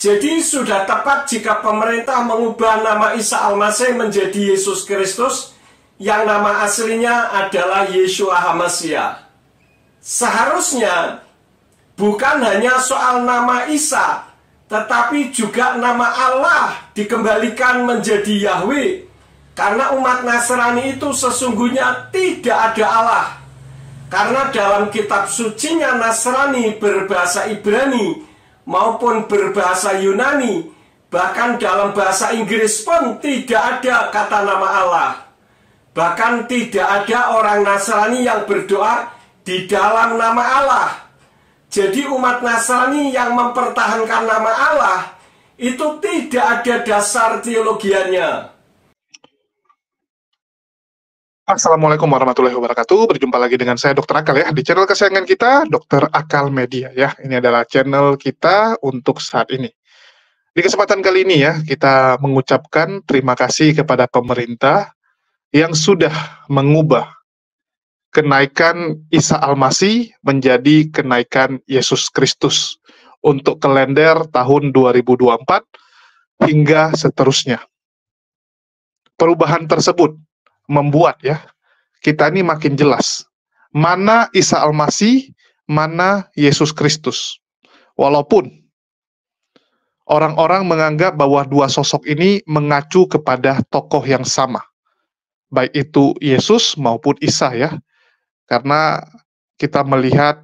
Jadi sudah tepat jika pemerintah mengubah nama Isa Al-Masih menjadi Yesus Kristus yang nama aslinya adalah Yeshua HaMashiach. Seharusnya bukan hanya soal nama Isa, tetapi juga nama Allah dikembalikan menjadi Yahweh. Karena umat Nasrani itu sesungguhnya tidak ada Allah. Karena dalam kitab sucinya Nasrani berbahasa Ibrani maupun berbahasa Yunani, bahkan dalam bahasa Inggris pun tidak ada kata nama Allah. Bahkan tidak ada orang Nasrani yang berdoa di dalam nama Allah. Jadi umat Nasrani yang mempertahankan nama Allah itu tidak ada dasar teologianya. Assalamualaikum warahmatullahi wabarakatuh. Berjumpa lagi dengan saya Dr. Akal ya di channel kesayangan kita Dr. Akal Media ya. Ini adalah channel kita untuk saat ini. Di kesempatan kali ini ya kita mengucapkan terima kasih kepada pemerintah yang sudah mengubah kenaikan Isa Al-Masih menjadi kenaikan Yesus Kristus untuk kalender tahun 2024 hingga seterusnya. Perubahan tersebut membuat ya kita ini makin jelas mana Isa Al-Masih, mana Yesus Kristus. Walaupun orang-orang menganggap bahwa dua sosok ini mengacu kepada tokoh yang sama, baik itu Yesus maupun Isa ya. Karena kita melihat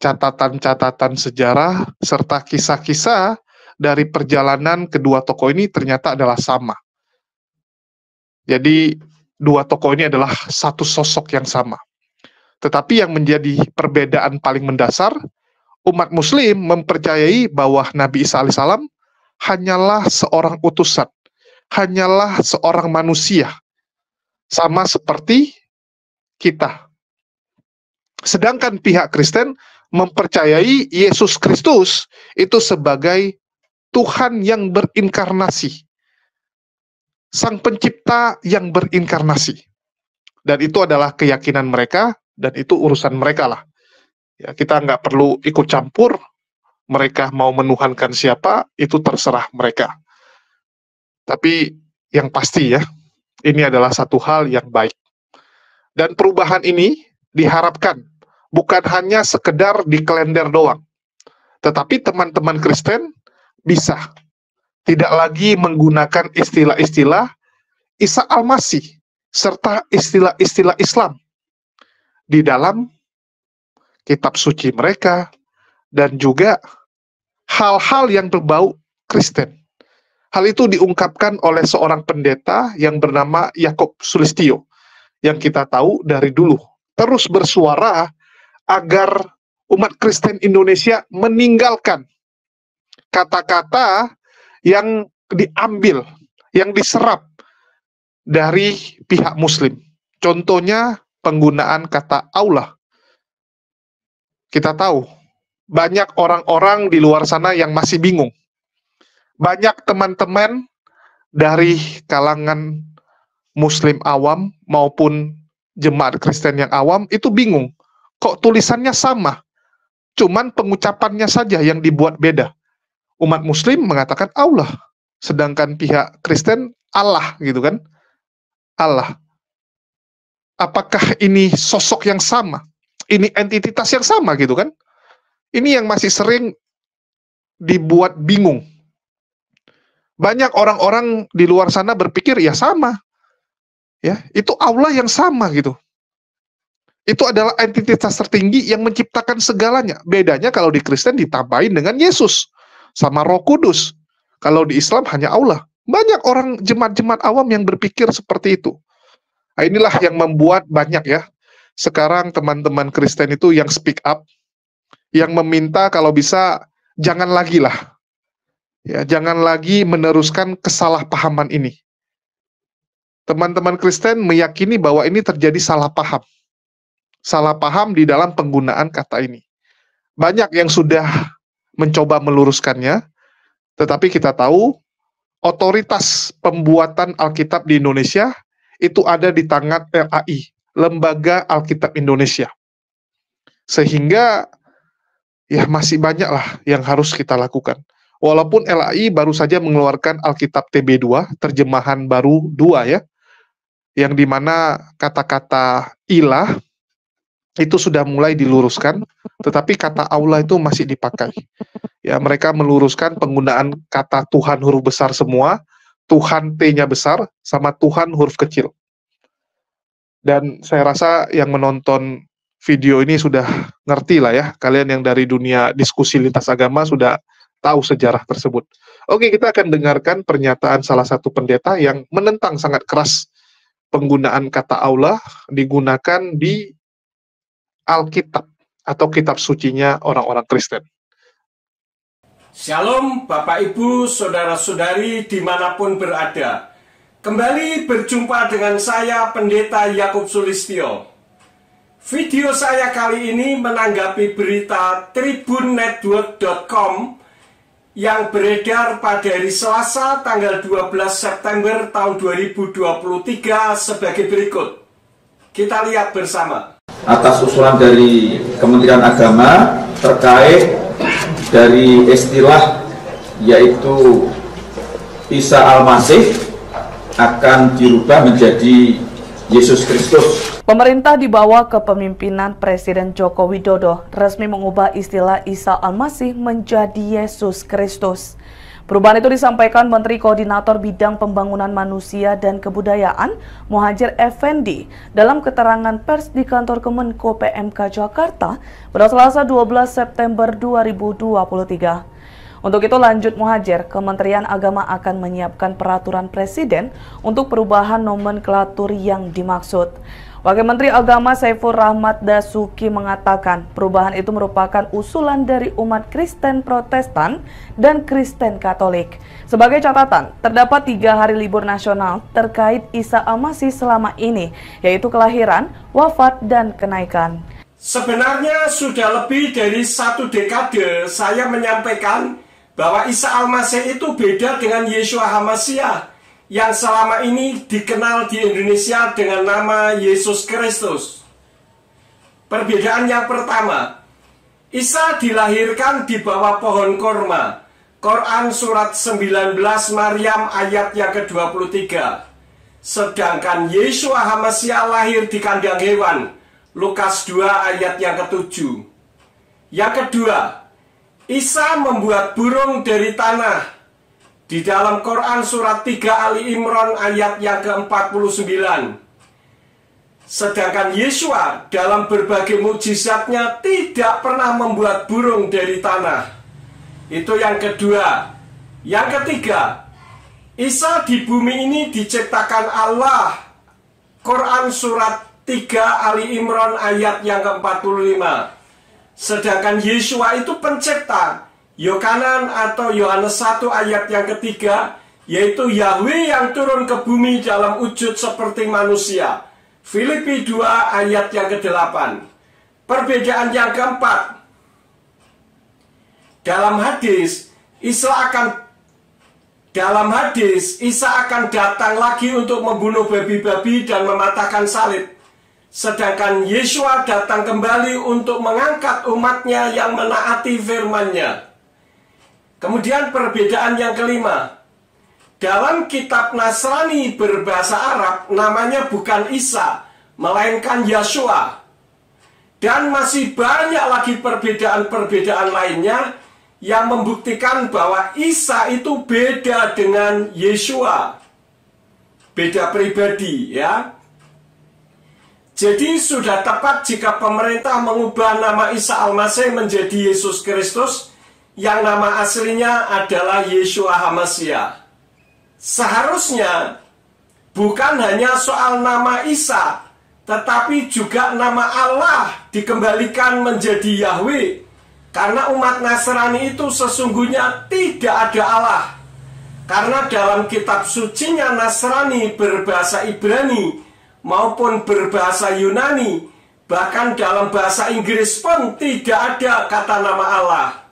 catatan-catatan sejarah serta kisah-kisah dari perjalanan kedua tokoh ini ternyata adalah sama. Jadi dua tokoh ini adalah satu sosok yang sama. Tetapi yang menjadi perbedaan paling mendasar, umat Muslim mempercayai bahwa Nabi Isa alaihissalam hanyalah seorang utusan, hanyalah seorang manusia, sama seperti kita. Sedangkan pihak Kristen mempercayai Yesus Kristus itu sebagai Tuhan yang berinkarnasi, Sang Pencipta yang berinkarnasi. Dan itu adalah keyakinan mereka, dan itu urusan mereka lah. Ya, kita nggak perlu ikut campur, mereka mau menuhankan siapa, itu terserah mereka. Tapi yang pasti ya, ini adalah satu hal yang baik. Dan perubahan ini diharapkan bukan hanya sekedar di kalender doang, tetapi teman-teman Kristen bisa tidak lagi menggunakan istilah-istilah Isa Al-Masih serta istilah-istilah Islam di dalam kitab suci mereka dan juga hal-hal yang berbau Kristen. Hal itu diungkapkan oleh seorang pendeta yang bernama Yakob Sulistyo yang kita tahu dari dulu terus bersuara agar umat Kristen Indonesia meninggalkan kata-kata yang diambil, yang diserap dari pihak Muslim. Contohnya penggunaan kata Allah. Kita tahu, banyak orang-orang di luar sana yang masih bingung. Banyak teman-teman dari kalangan Muslim awam maupun jemaat Kristen yang awam itu bingung. Kok tulisannya sama? Cuman pengucapannya saja yang dibuat beda. Umat Muslim mengatakan Allah, sedangkan pihak Kristen Allah gitu kan. Allah. Apakah ini sosok yang sama? Ini entitas yang sama gitu kan? Ini yang masih sering dibuat bingung. Banyak orang-orang di luar sana berpikir ya sama. Ya, itu Allah yang sama gitu. Itu adalah entitas tertinggi yang menciptakan segalanya. Bedanya kalau di Kristen ditambahin dengan Yesus sama Roh Kudus. Kalau di Islam hanya Allah. Banyak orang jemaat-jemaat awam yang berpikir seperti itu. Nah, inilah yang membuat banyak ya. Sekarang teman-teman Kristen itu yang speak up, yang meminta kalau bisa jangan lagi lah. Ya, jangan lagi meneruskan kesalahpahaman ini. Teman-teman Kristen meyakini bahwa ini terjadi salah paham. Salah paham di dalam penggunaan kata ini. Banyak yang sudah mencoba meluruskannya, tetapi kita tahu otoritas pembuatan Alkitab di Indonesia itu ada di tangan LAI, Lembaga Alkitab Indonesia. Sehingga ya masih banyak lah yang harus kita lakukan. Walaupun LAI baru saja mengeluarkan Alkitab TB2, terjemahan baru 2 ya, yang dimana kata-kata ilah itu sudah mulai diluruskan, tetapi kata Allah itu masih dipakai. Ya, mereka meluruskan penggunaan kata Tuhan huruf besar semua, Tuhan T-nya besar, sama Tuhan huruf kecil. Dan saya rasa yang menonton video ini sudah ngerti lah ya, kalian yang dari dunia diskusi lintas agama sudah tahu sejarah tersebut. Oke, kita akan dengarkan pernyataan salah satu pendeta yang menentang sangat keras penggunaan kata Allah digunakan di Alkitab atau kitab sucinya orang-orang Kristen. Shalom Bapak Ibu, Saudara-saudari dimanapun berada. Kembali berjumpa dengan saya Pendeta Yakub Sulistyo. Video saya kali ini menanggapi berita tribunNetwork.com yang beredar pada hari Selasa tanggal 12 September tahun 2023 sebagai berikut. Kita lihat bersama. Atas usulan dari Kementerian Agama terkait dari istilah yaitu Isa Al-Masih akan dirubah menjadi Yesus Kristus. Pemerintah di bawah kepemimpinan Presiden Joko Widodo resmi mengubah istilah Isa Al-Masih menjadi Yesus Kristus. Perubahan itu disampaikan Menteri Koordinator Bidang Pembangunan Manusia dan Kebudayaan, Muhadjir Effendi, dalam keterangan pers di kantor Kemenko PMK Jakarta pada Selasa 12 September 2023. Untuk itu, lanjut Muhadjir, Kementerian Agama akan menyiapkan peraturan Presiden untuk perubahan nomenklatur yang dimaksud. Wakil Menteri Agama Saiful Rahmat Dasuki mengatakan perubahan itu merupakan usulan dari umat Kristen Protestan dan Kristen Katolik. Sebagai catatan, terdapat 3 hari libur nasional terkait Isa Al-Masih selama ini, yaitu kelahiran, wafat, dan kenaikan. Sebenarnya sudah lebih dari 1 dekade saya menyampaikan bahwa Isa Al-Masih itu beda dengan Yeshua HaMashiach yang selama ini dikenal di Indonesia dengan nama Yesus Kristus. Perbedaan yang pertama, Isa dilahirkan di bawah pohon korma. Quran surat 19 Maryam ayat yang ke-23. Sedangkan Yeshua HaMashiach lahir di kandang hewan. Lukas 2 ayat yang ke-7. Yang kedua, Isa membuat burung dari tanah. Di dalam Quran surat 3 Ali Imran ayat yang ke-49. Sedangkan Yeshua dalam berbagai mukjizatnya tidak pernah membuat burung dari tanah. Itu yang kedua. Yang ketiga, Isa di bumi ini diciptakan Allah. Quran surat 3 Ali Imran ayat yang ke-45. Sedangkan Yeshua itu pencipta. Yohanan atau Yohanes 1 ayat yang ketiga, yaitu Yahweh yang turun ke bumi dalam wujud seperti manusia. Filipi 2 ayat yang ke-8. Perbedaan yang keempat, dalam hadis Isa akan datang lagi untuk membunuh babi-babi dan mematahkan salib. Sedangkan Yeshua datang kembali untuk mengangkat umatnya yang menaati firman-Nya. Kemudian perbedaan yang kelima, dalam kitab Nasrani berbahasa Arab namanya bukan Isa, melainkan Yeshua. Dan masih banyak lagi perbedaan-perbedaan lainnya yang membuktikan bahwa Isa itu beda dengan Yeshua. Beda pribadi ya. Jadi sudah tepat jika pemerintah mengubah nama Isa Al-Masih menjadi Yesus Kristus yang nama aslinya adalah Yeshua HaMashiach. Seharusnya bukan hanya soal nama Isa, tetapi juga nama Allah dikembalikan menjadi Yahweh. Karena umat Nasrani itu sesungguhnya tidak ada Allah. Karena dalam kitab sucinya Nasrani berbahasa Ibrani maupun berbahasa Yunani, bahkan dalam bahasa Inggris pun tidak ada kata nama Allah.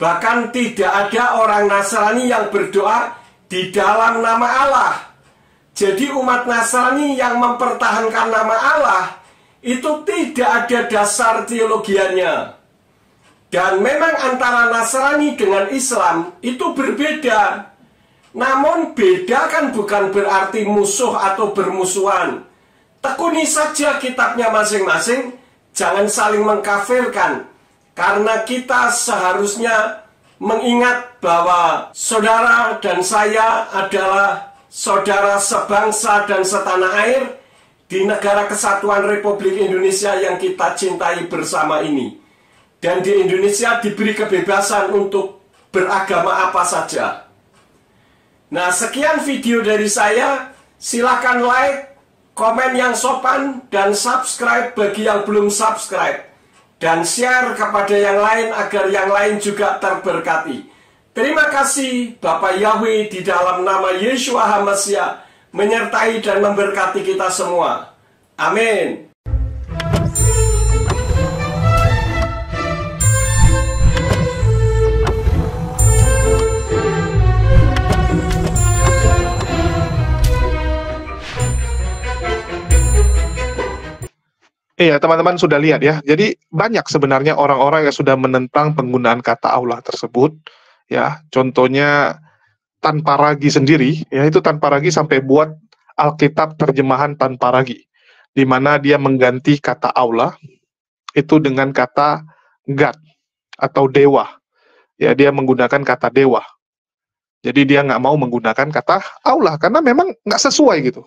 Bahkan tidak ada orang Nasrani yang berdoa di dalam nama Allah. Jadi umat Nasrani yang mempertahankan nama Allah itu tidak ada dasar teologianya. Dan memang antara Nasrani dengan Islam itu berbeda. Namun beda kan bukan berarti musuh atau bermusuhan. Tekuni saja kitabnya masing-masing, jangan saling mengkafirkan. Karena kita seharusnya mengingat bahwa saudara dan saya adalah saudara sebangsa dan setanah air di negara kesatuan Republik Indonesia yang kita cintai bersama ini. Dan di Indonesia diberi kebebasan untuk beragama apa saja. Nah, sekian video dari saya. Silakan like, komen yang sopan, dan subscribe bagi yang belum subscribe. Dan share kepada yang lain agar yang lain juga terberkati. Terima kasih Bapak Yahweh di dalam nama Yeshua HaMashiach menyertai dan memberkati kita semua. Amin. Iya, teman-teman sudah lihat ya. Jadi banyak sebenarnya orang-orang yang sudah menentang penggunaan kata Allah tersebut. Ya, contohnya tanpa ragi sendiri, ya itu tanpa ragi sampai buat Alkitab terjemahan tanpa ragi, di mana dia mengganti kata Allah itu dengan kata God atau dewa. Ya, dia menggunakan kata dewa. Jadi dia nggak mau menggunakan kata Allah karena memang nggak sesuai gitu.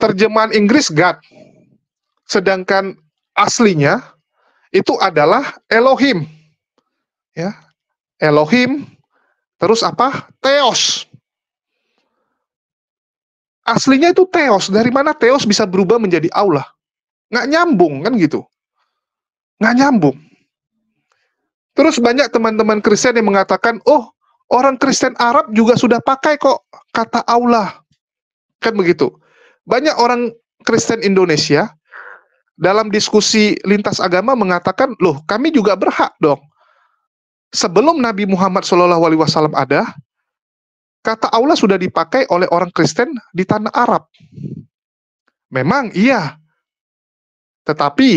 Terjemahan Inggris God. Sedangkan aslinya itu adalah Elohim. Ya. Elohim, terus apa? Theos. Aslinya itu Theos. Dari mana Theos bisa berubah menjadi Allah? Nggak nyambung, kan gitu. Nggak nyambung. Terus banyak teman-teman Kristen yang mengatakan, oh, orang Kristen Arab juga sudah pakai kok kata Allah. Kan begitu. Banyak orang Kristen Indonesia dalam diskusi lintas agama mengatakan, loh kami juga berhak dong. Sebelum Nabi Muhammad SAW ada, kata Allah sudah dipakai oleh orang Kristen di tanah Arab. Memang iya. Tetapi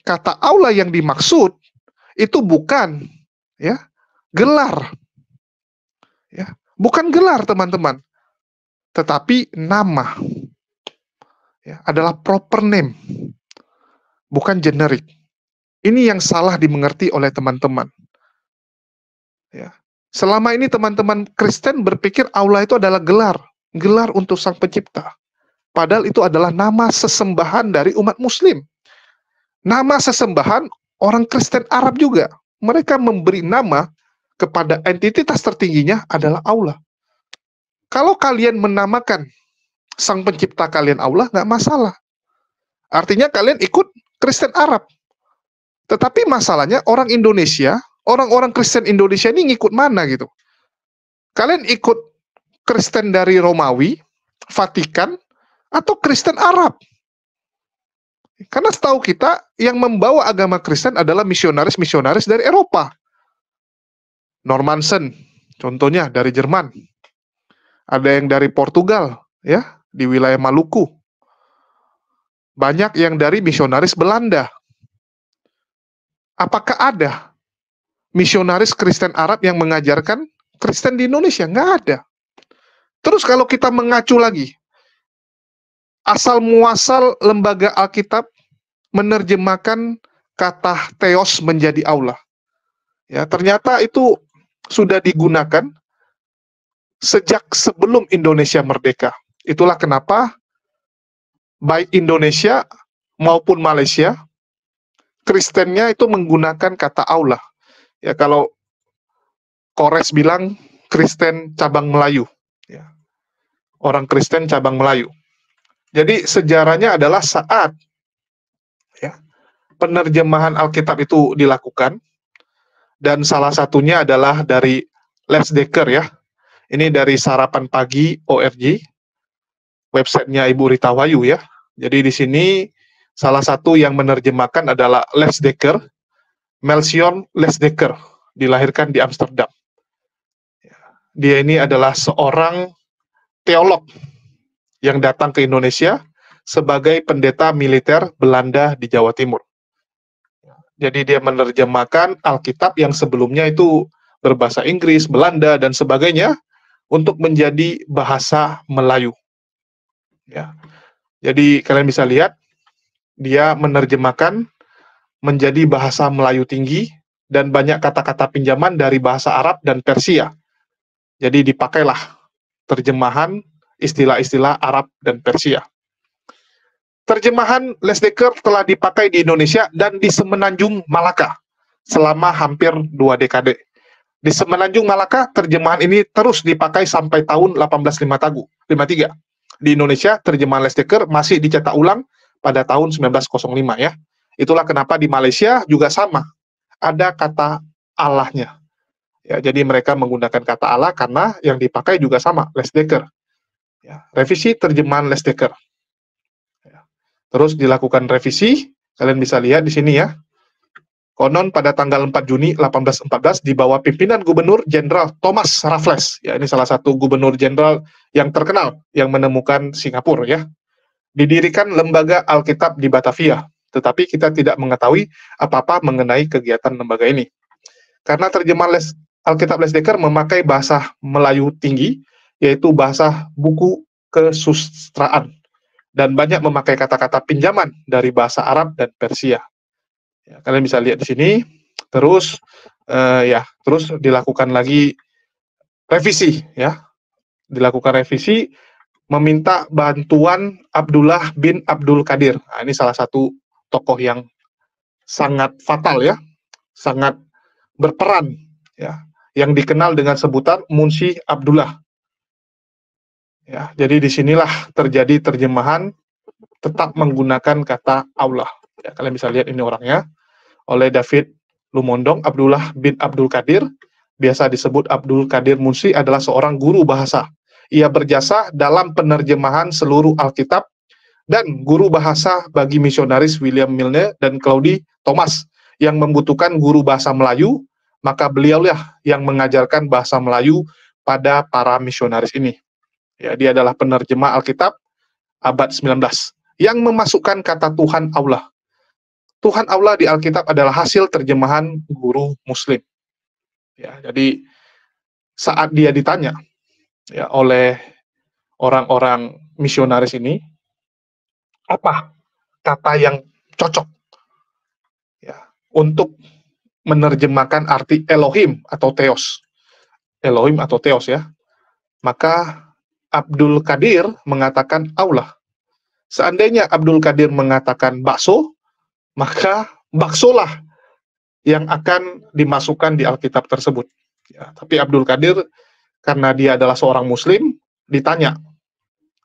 kata Allah yang dimaksud itu bukan ya gelar. Ya, bukan gelar teman-teman. Tetapi nama. Ya, adalah proper name. Bukan generik. Ini yang salah dimengerti oleh teman-teman. Ya. Selama ini teman-teman Kristen berpikir Allah itu adalah gelar untuk Sang Pencipta. Padahal itu adalah nama sesembahan dari umat Muslim. Nama sesembahan orang Kristen Arab juga. Mereka memberi nama kepada entitas tertingginya adalah Allah. Kalau kalian menamakan Sang Pencipta kalian Allah, nggak masalah. Artinya kalian ikut Kristen Arab. Tetapi masalahnya orang Indonesia, orang-orang Kristen Indonesia ini ngikut mana gitu. Kalian ikut Kristen dari Romawi, Vatikan, atau Kristen Arab. Karena setahu kita, yang membawa agama Kristen adalah misionaris-misionaris dari Eropa. Normansen, contohnya dari Jerman. Ada yang dari Portugal, ya, di wilayah Maluku. Banyak yang dari misionaris Belanda. Apakah ada misionaris Kristen Arab yang mengajarkan Kristen di Indonesia? Nggak ada. Terus kalau kita mengacu lagi, asal muasal lembaga Alkitab menerjemahkan kata Theos menjadi Allah. Ya, ternyata itu sudah digunakan sejak sebelum Indonesia merdeka. Itulah kenapa baik Indonesia maupun Malaysia, Kristennya itu menggunakan kata Allah. Ya, kalau Kores bilang Kristen cabang Melayu. Ya. Orang Kristen cabang Melayu. Jadi sejarahnya adalah saat ya, penerjemahan Alkitab itu dilakukan, dan salah satunya adalah dari Leesdekker ya. Ini dari Sarapan Pagi ORG. Websitenya Ibu Rita Wayu ya. Jadi di sini salah satu yang menerjemahkan adalah Leesdekker, Melchior Leesdekker, dilahirkan di Amsterdam. Dia ini adalah seorang teolog yang datang ke Indonesia sebagai pendeta militer Belanda di Jawa Timur. Jadi dia menerjemahkan Alkitab yang sebelumnya itu berbahasa Inggris, Belanda, dan sebagainya untuk menjadi bahasa Melayu. Ya. Jadi kalian bisa lihat, dia menerjemahkan menjadi bahasa Melayu tinggi dan banyak kata-kata pinjaman dari bahasa Arab dan Persia. Jadi dipakailah terjemahan istilah-istilah Arab dan Persia. Terjemahan Lesedeker telah dipakai di Indonesia dan di Semenanjung Malaka selama hampir 2 dekade. Di Semenanjung Malaka, terjemahan ini terus dipakai sampai tahun 1853. Di Indonesia, terjemahan Lesedeker masih dicetak ulang pada tahun 1905 ya. Itulah kenapa di Malaysia juga sama. Ada kata Allahnya. Ya, jadi mereka menggunakan kata Allah karena yang dipakai juga sama, Lesedeker. Ya, revisi terjemahan Lesedeker. Terus dilakukan revisi, kalian bisa lihat di sini ya. Konon pada tanggal 4 Juni 1814 di bawah pimpinan Gubernur Jenderal Thomas Raffles. Ya, ini salah satu gubernur jenderal yang terkenal yang menemukan Singapura ya. Didirikan lembaga Alkitab di Batavia, tetapi kita tidak mengetahui apa-apa mengenai kegiatan lembaga ini. Karena terjemahan Alkitab Lesedeker memakai bahasa Melayu tinggi, yaitu bahasa buku kesusastraan, dan banyak memakai kata-kata pinjaman dari bahasa Arab dan Persia. Ya, kalian bisa lihat di sini. Terus terus dilakukan lagi revisi ya. Dilakukan revisi meminta bantuan Abdullah bin Abdul Qadir. Nah, ini salah satu tokoh yang sangat fatal ya. Sangat berperan ya, yang dikenal dengan sebutan Munshi Abdullah. Ya, jadi disinilah terjadi terjemahan tetap menggunakan kata Allah. Ya, kalian bisa lihat ini orangnya, oleh David Lumondong. Abdullah bin Abdul Qadir, biasa disebut Abdul Qadir Munshi, adalah seorang guru bahasa. Ia berjasa dalam penerjemahan seluruh Alkitab dan guru bahasa bagi misionaris William Milne dan Claudie Thomas yang membutuhkan guru bahasa Melayu, maka beliaulah yang mengajarkan bahasa Melayu pada para misionaris ini. Ya, dia adalah penerjemah Alkitab abad 19 yang memasukkan kata Tuhan Allah. Tuhan Allah di Alkitab adalah hasil terjemahan guru Muslim. Ya, jadi saat dia ditanya ya oleh orang-orang misionaris ini, apa kata yang cocok ya untuk menerjemahkan arti Elohim atau Theos. Elohim atau Theos ya. Maka Abdul Qadir mengatakan Allah. Seandainya Abdul Qadir mengatakan bakso, maka baksolah yang akan dimasukkan di Alkitab tersebut. Ya, tapi Abdul Qadir, karena dia adalah seorang Muslim, ditanya,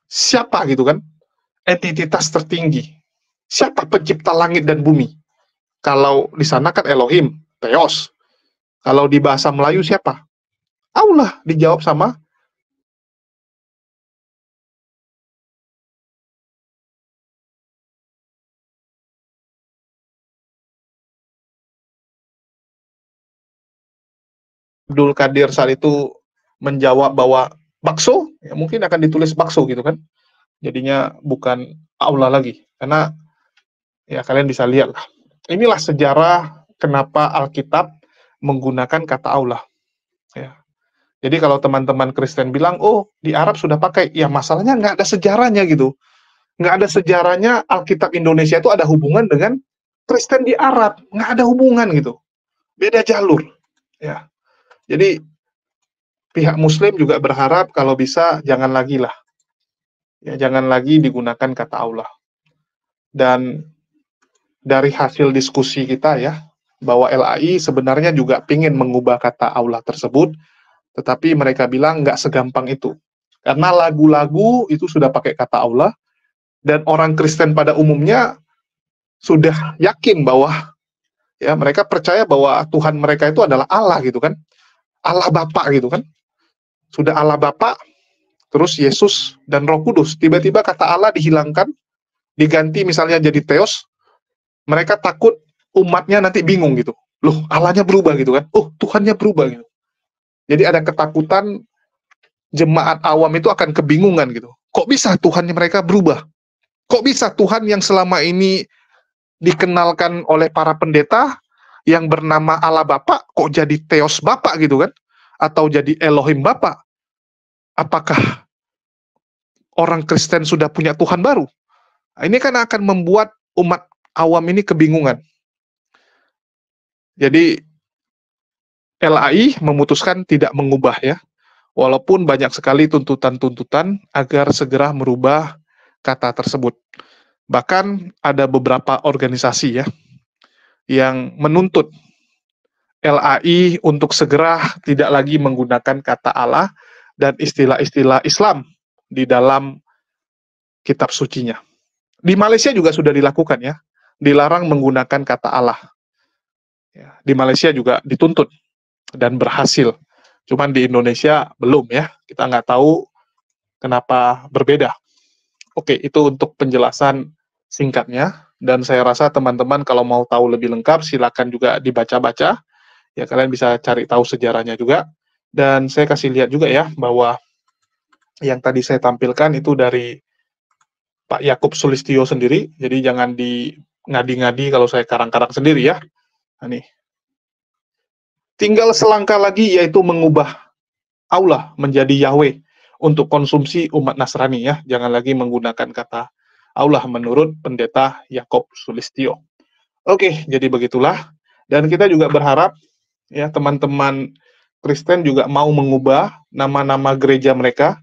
siapa gitu kan, entitas tertinggi, siapa pencipta langit dan bumi? Kalau di sana kan Elohim, Theos. Kalau di bahasa Melayu siapa? Allah, dijawab sama Abdul Qadir saat itu menjawab bahwa bakso, ya mungkin akan ditulis bakso gitu kan. Jadinya bukan Allah lagi. Karena ya kalian bisa lihat lah. Inilah sejarah kenapa Alkitab menggunakan kata Allah. Ya. Jadi kalau teman-teman Kristen bilang, oh di Arab sudah pakai, ya masalahnya nggak ada sejarahnya gitu. Nggak ada sejarahnya Alkitab Indonesia itu ada hubungan dengan Kristen di Arab. Nggak ada hubungan gitu. Beda jalur. Ya. Jadi pihak Muslim juga berharap kalau bisa jangan lagi lah. Ya, jangan lagi digunakan kata Allah. Dan dari hasil diskusi kita ya, bahwa LAI sebenarnya juga ingin mengubah kata Allah tersebut, tetapi mereka bilang nggak segampang itu. Karena lagu-lagu itu sudah pakai kata Allah, dan orang Kristen pada umumnya sudah yakin bahwa ya mereka percaya bahwa Tuhan mereka itu adalah Allah gitu kan. Allah Bapa gitu kan. Sudah Allah Bapa, terus Yesus dan Roh Kudus. Tiba-tiba kata Allah dihilangkan, diganti misalnya jadi Theos. Mereka takut umatnya nanti bingung gitu. Loh, Allahnya berubah gitu kan. Oh, Tuhannya berubah gitu. Jadi ada ketakutan jemaat awam itu akan kebingungan gitu. Kok bisa Tuhannya mereka berubah? Kok bisa Tuhan yang selama ini dikenalkan oleh para pendeta yang bernama Allah Bapa kok jadi Theos Bapa gitu kan? Atau jadi Elohim Bapa? Apakah orang Kristen sudah punya Tuhan baru? Nah, ini kan akan membuat umat awam ini kebingungan. Jadi LAI memutuskan tidak mengubah ya, walaupun banyak sekali tuntutan-tuntutan agar segera merubah kata tersebut. Bahkan ada beberapa organisasi ya yang menuntut LAI untuk segera tidak lagi menggunakan kata Allah dan istilah-istilah Islam di dalam kitab sucinya. Di Malaysia juga sudah dilakukan ya, dilarang menggunakan kata Allah. Ya, di Malaysia juga dituntut dan berhasil. Cuman di Indonesia belum ya, kita nggak tahu kenapa berbeda. Oke, itu untuk penjelasan singkatnya. Dan saya rasa teman-teman kalau mau tahu lebih lengkap, silakan juga dibaca-baca. Ya, kalian bisa cari tahu sejarahnya juga. Dan saya kasih lihat juga ya, bahwa yang tadi saya tampilkan itu dari Pak Yakub Sulistyo sendiri, jadi jangan di ngadi-ngadi kalau saya karang-karang sendiri ya. Nah, nih. Tinggal selangkah lagi yaitu mengubah Allah menjadi Yahweh untuk konsumsi umat Nasrani ya. Jangan lagi menggunakan kata Allah menurut pendeta Yakub Sulistyo. Oke, jadi begitulah. Dan kita juga berharap ya teman-teman Kristen juga mau mengubah nama-nama gereja mereka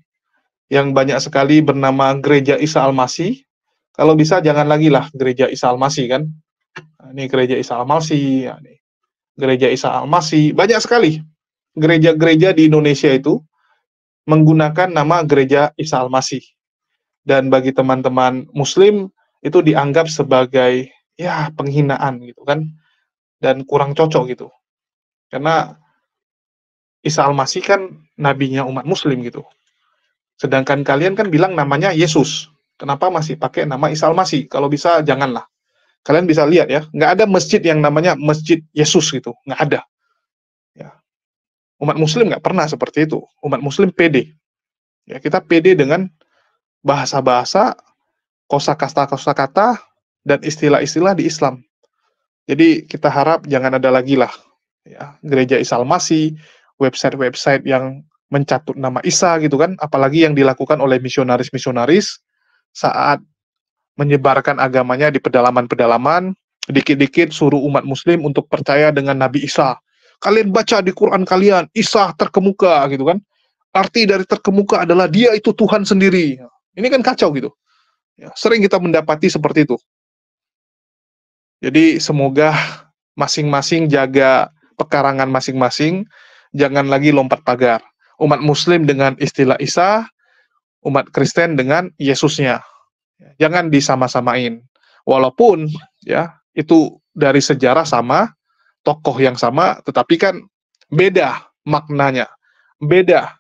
yang banyak sekali bernama Gereja Isa Al-Masih. Kalau bisa jangan lagi lah Gereja Isa Al-Masih kan. Nah, ini Gereja Isa Al-Masih, nah, Gereja Isa Al-Masih, banyak sekali gereja-gereja di Indonesia itu menggunakan nama Gereja Isa Al-Masih. Dan bagi teman-teman Muslim itu dianggap sebagai ya penghinaan gitu kan, dan kurang cocok gitu. Karena Isa Al-Masih kan nabinya umat Muslim gitu. Sedangkan kalian kan bilang namanya Yesus. Kenapa masih pakai nama Isa Al-Masih? Kalau bisa janganlah. Kalian bisa lihat ya, nggak ada masjid yang namanya Masjid Yesus gitu, nggak ada. Ya. Umat Muslim nggak pernah seperti itu. Umat Muslim pede. Ya, kita pede dengan bahasa-bahasa, kosakata, dan istilah-istilah di Islam. Jadi kita harap jangan ada lagi lah ya, Gereja Isa Al-Masih, website-website yang mencatut nama Isa gitu kan, apalagi yang dilakukan oleh misionaris-misionaris saat menyebarkan agamanya di pedalaman-pedalaman, dikit-dikit suruh umat Muslim untuk percaya dengan Nabi Isa. Kalian baca di Quran kalian, Isa terkemuka gitu kan. Arti dari terkemuka adalah dia itu Tuhan sendiri. Ini kan kacau gitu. Ya, sering kita mendapati seperti itu. Jadi semoga masing-masing jaga pekarangan masing-masing, jangan lagi lompat pagar. Umat Muslim dengan istilah Isa, umat Kristen dengan Yesusnya. Jangan disama-samain. Walaupun ya itu dari sejarah sama, tokoh yang sama, tetapi kan beda maknanya. Beda.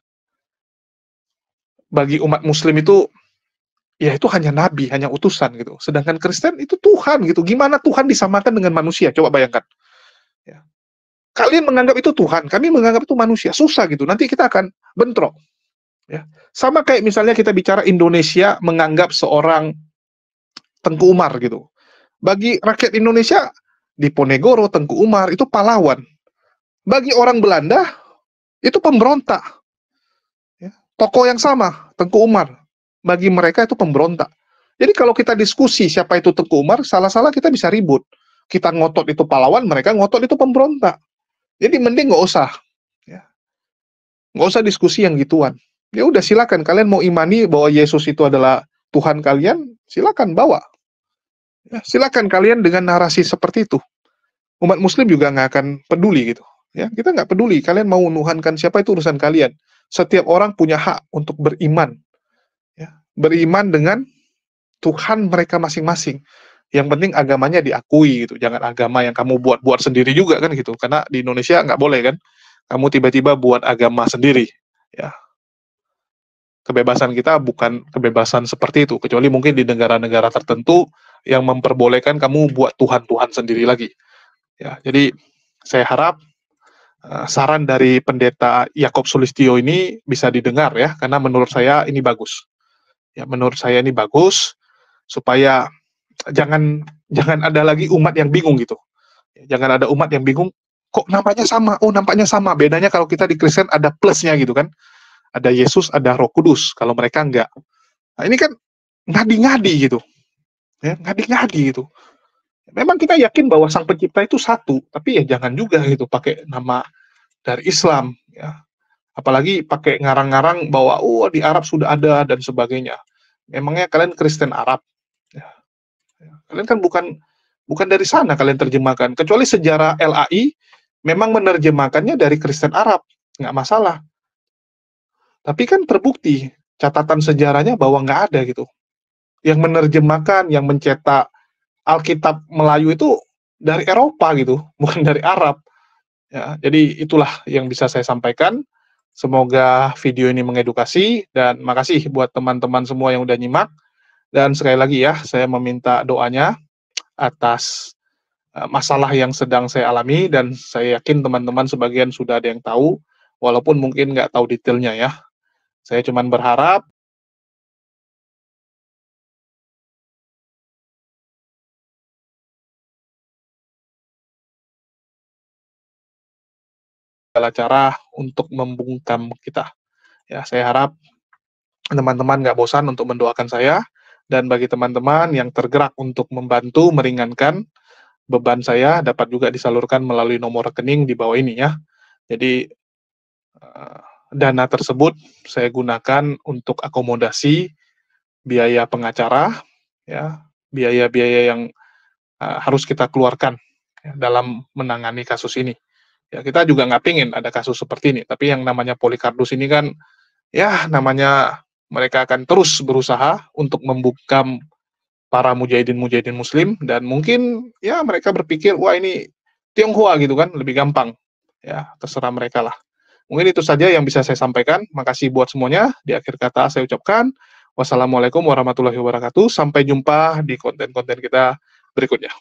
Bagi umat Muslim itu ya itu hanya nabi, hanya utusan gitu. Sedangkan Kristen itu Tuhan gitu. Gimana Tuhan disamakan dengan manusia? Coba bayangkan. Ya. Kalian menganggap itu Tuhan, kami menganggap itu manusia. Susah gitu. Nanti kita akan bentrok. Ya. Sama kayak misalnya kita bicara Indonesia menganggap seorang Tengku Umar gitu. Bagi rakyat Indonesia, Diponegoro, Tengku Umar itu pahlawan. Bagi orang Belanda, itu pemberontak. Ya. Tokoh yang sama, Tengku Umar. Bagi mereka itu pemberontak. Jadi kalau kita diskusi siapa itu Tengku Umar, salah-salah kita bisa ribut. Kita ngotot itu pahlawan, mereka ngotot itu pemberontak. Jadi mending nggak usah. Ya. Nggak usah diskusi yang gituan. Ya udah silakan, kalian mau imani bahwa Yesus itu adalah Tuhan kalian, silakan bawa. Ya, silakan kalian dengan narasi seperti itu. Umat Muslim juga nggak akan peduli gitu. Ya, kita nggak peduli. Kalian mau menuhankan siapa itu urusan kalian. Setiap orang punya hak untuk beriman. Ya, beriman dengan Tuhan mereka masing-masing. Yang penting agamanya diakui gitu. Jangan agama yang kamu buat-buat sendiri juga kan gitu. Karena di Indonesia nggak boleh kan. Kamu tiba-tiba buat agama sendiri. Ya. Kebebasan kita bukan kebebasan seperti itu. Kecuali mungkin di negara-negara tertentu yang memperbolehkan kamu buat Tuhan-Tuhan sendiri lagi. Ya, jadi saya harap saran dari pendeta Yakub Sulistyo ini bisa didengar ya. Karena menurut saya ini bagus. Ya, menurut saya ini bagus supaya jangan ada lagi umat yang bingung gitu. Jangan ada umat yang bingung, kok namanya sama? Oh, nampaknya sama. Bedanya kalau kita di Kristen ada plusnya gitu kan. Ada Yesus, ada Roh Kudus. Kalau mereka enggak. Nah, ini kan ngadi-ngadi gitu. Ya, ngadi-ngadi gitu. Memang kita yakin bahwa Sang Pencipta itu satu, tapi ya jangan juga gitu pakai nama dari Islam, ya. Apalagi pakai ngarang-ngarang bahwa di Arab sudah ada dan sebagainya. Memangnya kalian Kristen Arab? Ya. Kalian kan bukan dari sana kalian terjemahkan. Kecuali sejarah LAI memang menerjemahkannya dari Kristen Arab, nggak masalah. Tapi kan terbukti catatan sejarahnya bahwa nggak ada gitu. Yang menerjemahkan, yang mencetak Alkitab Melayu itu dari Eropa gitu, bukan dari Arab. Ya, jadi itulah yang bisa saya sampaikan. Semoga video ini mengedukasi, dan makasih buat teman-teman semua yang udah nyimak. Dan sekali lagi ya, saya meminta doanya atas masalah yang sedang saya alami, dan saya yakin teman-teman sebagian sudah ada yang tahu, walaupun mungkin nggak tahu detailnya ya. Saya cuma berharap segala cara untuk membungkam kita. Ya, saya harap teman-teman nggak bosan untuk mendoakan saya, dan bagi teman-teman yang tergerak untuk membantu meringankan beban saya, dapat juga disalurkan melalui nomor rekening di bawah ini ya. Jadi dana tersebut saya gunakan untuk akomodasi biaya pengacara, ya, biaya-biaya yang harus kita keluarkan ya, dalam menangani kasus ini. Ya, kita juga nggak pingin ada kasus seperti ini, tapi yang namanya Polycardus ini kan, ya namanya mereka akan terus berusaha untuk membungkam para mujahidin Muslim, dan mungkin ya mereka berpikir, wah ini Tionghoa gitu kan, lebih gampang. Ya, terserah mereka lah. Mungkin itu saja yang bisa saya sampaikan. Makasih buat semuanya. Di akhir kata saya ucapkan, wassalamualaikum warahmatullahi wabarakatuh. Sampai jumpa di konten-konten kita berikutnya.